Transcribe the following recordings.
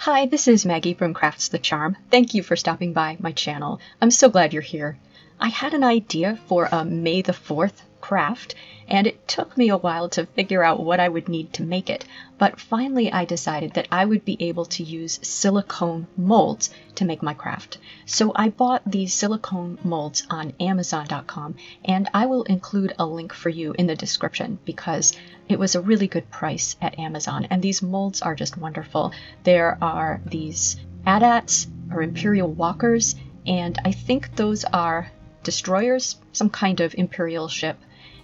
Hi, this is Maggie from Crafts the Charm. Thank you for stopping by my channel. I'm so glad you're here. I had an idea for a May the 4th craft, and it took me a while to figure out what I would need to make it, but finally I decided that I would be able to use silicone molds to make my craft. So I bought these silicone molds on Amazon.com, and I will include a link for you in the description because it was a really good price at Amazon, and these molds are just wonderful. There are these AT-ATs or Imperial Walkers, and I think those are destroyers, some kind of Imperial ship.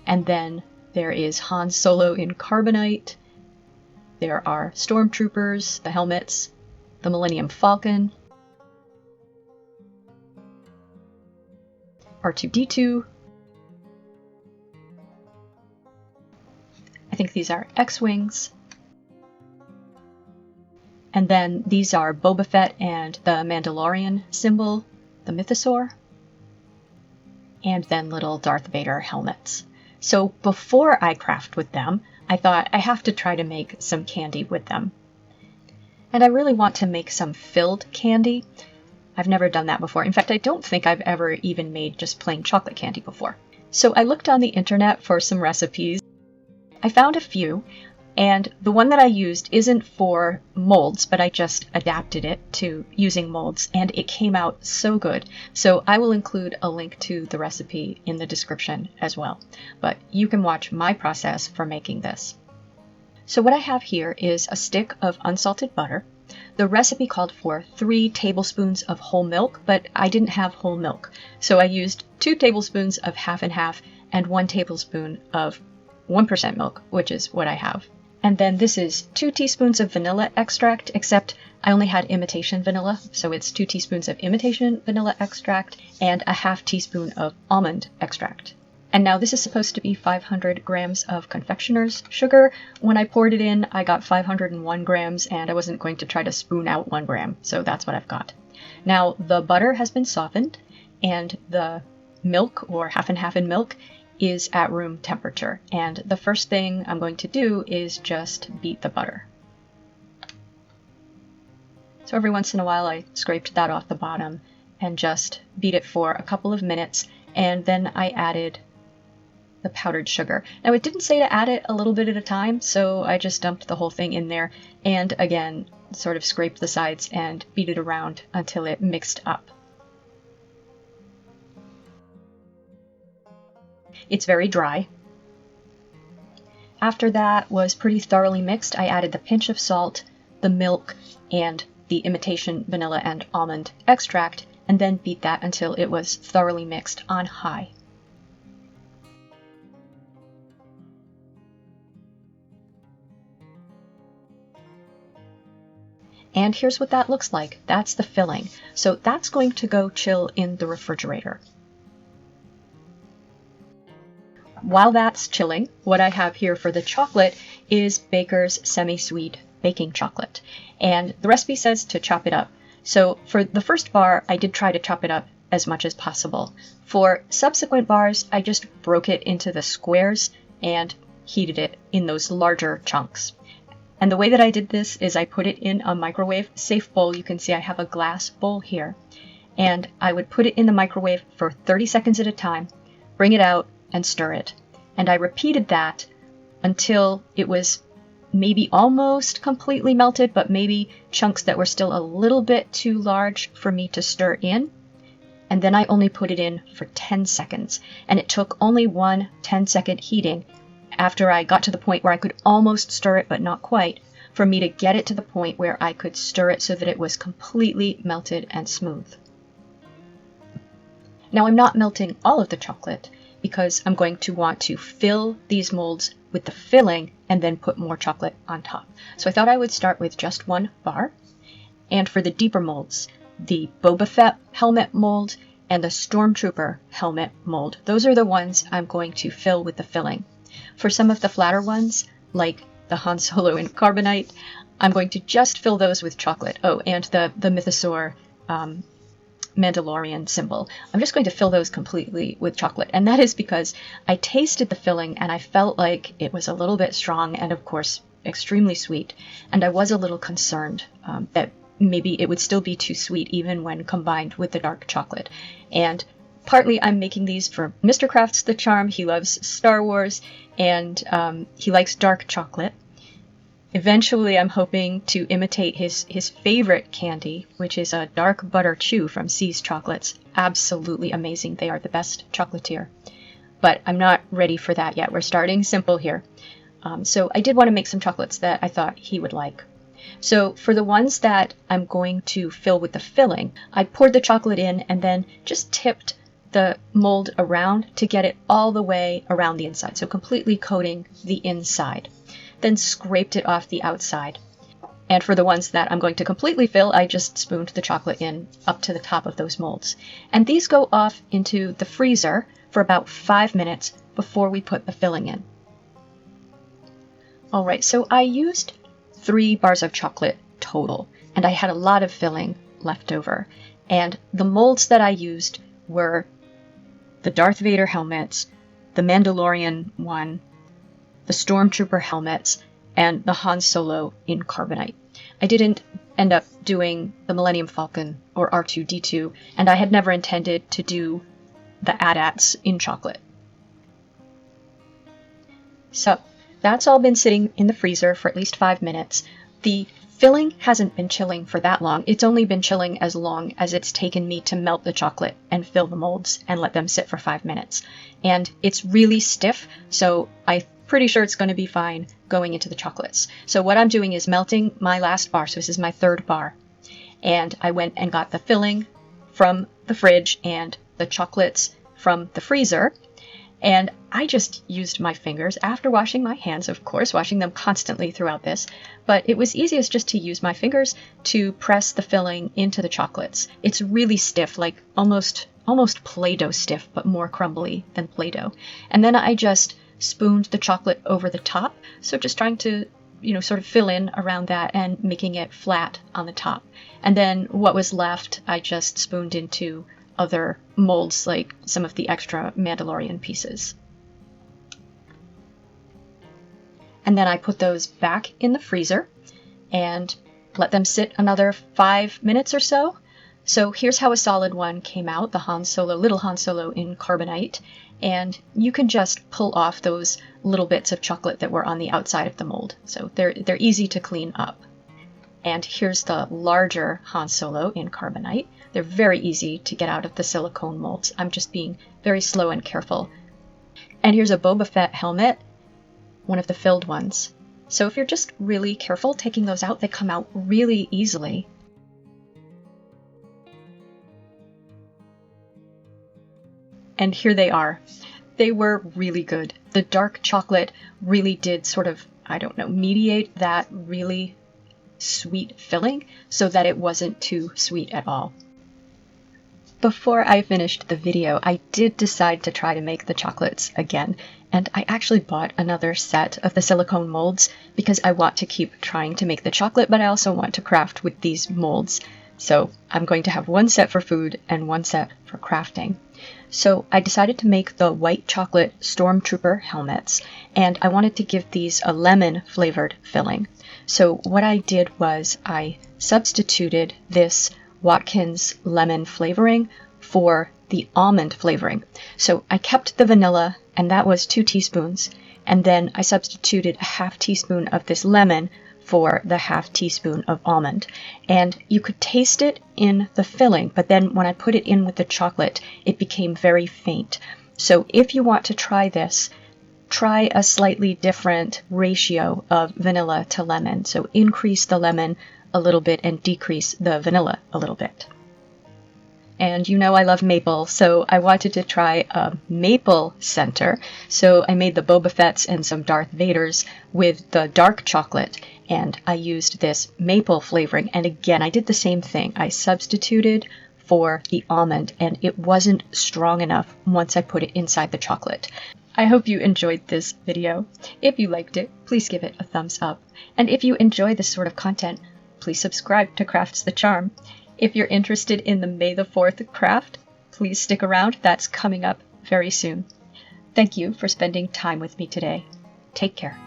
And then there is Han Solo in carbonite. There are stormtroopers, the helmets, the Millennium Falcon, R2-D2. I think these are X-Wings. And then these are Boba Fett and the Mandalorian symbol, the Mythosaur. And then little Darth Vader helmets. So before I craft with them, I thought I have to try to make some candy with them. And I really want to make some filled candy. I've never done that before. In fact, I don't think I've ever even made just plain chocolate candy before. So I looked on the internet for some recipes. I found a few, and the one that I used isn't for molds, but I just adapted it to using molds, and it came out so good. So I will include a link to the recipe in the description as well. But you can watch my process for making this. So what I have here is a stick of unsalted butter. The recipe called for 3 tablespoons of whole milk, but I didn't have whole milk. So I used 2 tablespoons of half and half and 1 tablespoon of 1% milk, which is what I have. And then this is 2 teaspoons of vanilla extract, except I only had imitation vanilla, so it's 2 teaspoons of imitation vanilla extract and a half teaspoon of almond extract. And now this is supposed to be 500 grams of confectioner's sugar. When I poured it in, I got 501 grams, and I wasn't going to try to spoon out 1 gram, so that's what I've got. Now the butter has been softened, and the milk, or half and half in milk, is at room temperature, and the first thing I'm going to do is just beat the butter. So every once in a while I scraped that off the bottom and just beat it for a couple of minutes, and then I added the powdered sugar. Now it didn't say to add it a little bit at a time, so I just dumped the whole thing in there and again sort of scraped the sides and beat it around until it mixed up. It's very dry. After that was pretty thoroughly mixed, I added the pinch of salt, the milk, and the imitation vanilla and almond extract, and then beat that until it was thoroughly mixed on high. And here's what that looks like. That's the filling. So that's going to go chill in the refrigerator. While that's chilling, what I have here for the chocolate is Baker's semi-sweet baking chocolate. And the recipe says to chop it up. So for the first bar, I did try to chop it up as much as possible. For subsequent bars, I just broke it into the squares and heated it in those larger chunks. And the way that I did this is I put it in a microwave-safe bowl. You can see I have a glass bowl here. And I would put it in the microwave for 30 seconds at a time, bring it out, and stir it. And I repeated that until it was maybe almost completely melted, but maybe chunks that were still a little bit too large for me to stir in. And then I only put it in for 10 seconds. And it took only one 10-second heating after I got to the point where I could almost stir it, but not quite, for me to get it to the point where I could stir it so that it was completely melted and smooth. Now I'm not melting all of the chocolate, because I'm going to want to fill these molds with the filling and then put more chocolate on top. So I thought I would start with just 1 bar. And for the deeper molds, the Boba Fett helmet mold and the Stormtrooper helmet mold, those are the ones I'm going to fill with the filling. For some of the flatter ones, like the Han Solo in carbonite, I'm going to just fill those with chocolate. Oh, and the Mythosaur Mandalorian symbol. I'm just going to fill those completely with chocolate, and that is because I tasted the filling and I felt like it was a little bit strong and of course extremely sweet, and I was a little concerned that maybe it would still be too sweet even when combined with the dark chocolate. And partly I'm making these for Mr. Crafts the Charm. He loves Star Wars, and he likes dark chocolate. Eventually, I'm hoping to imitate his favorite candy, which is a dark butterchew from C's Chocolates. Absolutely amazing. They are the best chocolatier. But I'm not ready for that yet. We're starting simple here. So I did want to make some chocolates that I thought he would like. So for the ones that I'm going to fill with the filling, I poured the chocolate in and then just tipped the mold around to get it all the way around the inside, so completely coating the inside. Then scraped it off the outside. And for the ones that I'm going to completely fill, I just spooned the chocolate in up to the top of those molds. And these go off into the freezer for about 5 minutes before we put the filling in. Alright, so I used 3 bars of chocolate total, and I had a lot of filling left over. And the molds that I used were the Darth Vader helmets, the Mandalorian one, the Stormtrooper helmets, and the Han Solo in carbonite. I didn't end up doing the Millennium Falcon or R2-D2, and I had never intended to do the AT-ATs in chocolate. So that's all been sitting in the freezer for at least 5 minutes. The filling hasn't been chilling for that long. It's only been chilling as long as it's taken me to melt the chocolate and fill the molds and let them sit for 5 minutes. And it's really stiff, so I'm pretty sure it's going to be fine going into the chocolates. So what I'm doing is melting my last bar, so this is my 3rd bar. And I went and got the filling from the fridge and the chocolates from the freezer. And I just used my fingers after washing my hands, of course, washing them constantly throughout this. But it was easiest just to use my fingers to press the filling into the chocolates. It's really stiff, like almost Play-Doh stiff, but more crumbly than Play-Doh. And then I just spooned the chocolate over the top. So just trying to, sort of fill in around that and making it flat on the top. And then what was left, I just spooned into other molds, like some of the extra Mandalorian pieces. And then I put those back in the freezer and let them sit another 5 minutes or so. So here's how a solid one came out, the little Han Solo in carbonite. And you can just pull off those little bits of chocolate that were on the outside of the mold. So they're easy to clean up. And here's the larger Han Solo in carbonite. They're very easy to get out of the silicone molds. I'm just being very slow and careful. And here's a Boba Fett helmet, one of the filled ones. So if you're just really careful taking those out, they come out really easily. And here they are. They were really good. The dark chocolate really did sort of, mediate that really sweet filling so that it wasn't too sweet at all. Before I finished the video, I did decide to try to make the chocolates again, and I actually bought another set of the silicone molds because I want to keep trying to make the chocolate, but I also want to craft with these molds. So I'm going to have 1 set for food and 1 set for crafting. So I decided to make the white chocolate Stormtrooper helmets, and I wanted to give these a lemon flavored filling. So what I did was I substituted this Watkins lemon flavoring for the almond flavoring. So I kept the vanilla, and that was 2 teaspoons, and then I substituted a half teaspoon of this lemon for the half teaspoon of almond. And you could taste it in the filling, but then when I put it in with the chocolate, it became very faint. So if you want to try this, try a slightly different ratio of vanilla to lemon. So increase the lemon a little bit and decrease the vanilla a little bit. And I love maple, so I wanted to try a maple center. So I made the Boba Fett's and some Darth Vader's with the dark chocolate, and I used this maple flavoring. And again, I did the same thing. I substituted for the almond, and it wasn't strong enough once I put it inside the chocolate. I hope you enjoyed this video. If you liked it, please give it a thumbs up. And if you enjoy this sort of content, please subscribe to Crafts the Charm. If you're interested in the May the 4th craft, please stick around. That's coming up very soon. Thank you for spending time with me today. Take care.